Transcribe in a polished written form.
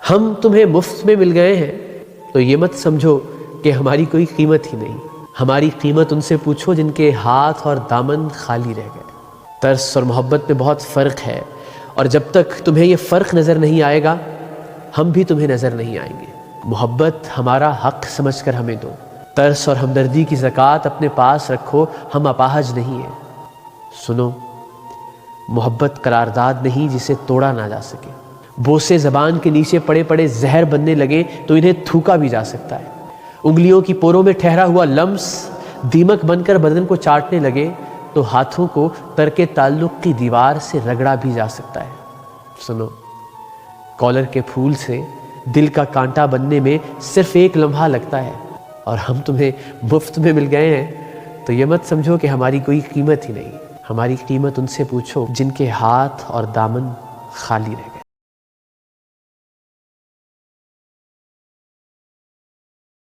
ہم تمہیں مفت میں مل گئے ہیں تو یہ مت سمجھو کہ ہماری کوئی قیمت ہی نہیں. ہماری قیمت ان سے پوچھو جن کے ہاتھ اور دامن خالی رہ گئے. ترس اور محبت میں بہت فرق ہے، اور جب تک تمہیں یہ فرق نظر نہیں آئے گا ہم بھی تمہیں نظر نہیں آئیں گے. محبت ہمارا حق سمجھ کر ہمیں دو. ترس اور ہمدردی کی زکوٰۃ اپنے پاس رکھو، ہم اپاہج نہیں ہیں. سنو، محبت قرارداد نہیں جسے توڑا نہ جا سکے. بوسے زبان کے نیچے پڑے پڑے زہر بننے لگے تو انہیں تھوکا بھی جا سکتا ہے. انگلیوں کی پوروں میں ٹھہرا ہوا لمس دیمک بن کر بدن کو چاٹنے لگے تو ہاتھوں کو ترک تعلق کی دیوار سے رگڑا بھی جا سکتا ہے. سنو، کالر کے پھول سے دل کا کانٹا بننے میں صرف ایک لمحہ لگتا ہے، اور ہم تمہیں مفت میں مل گئے ہیں تو یہ مت سمجھو کہ ہماری کوئی قیمت ہی نہیں. ہماری قیمت ان سے پوچھو جن کے ہاتھ اور دامن خالی رہ گئے.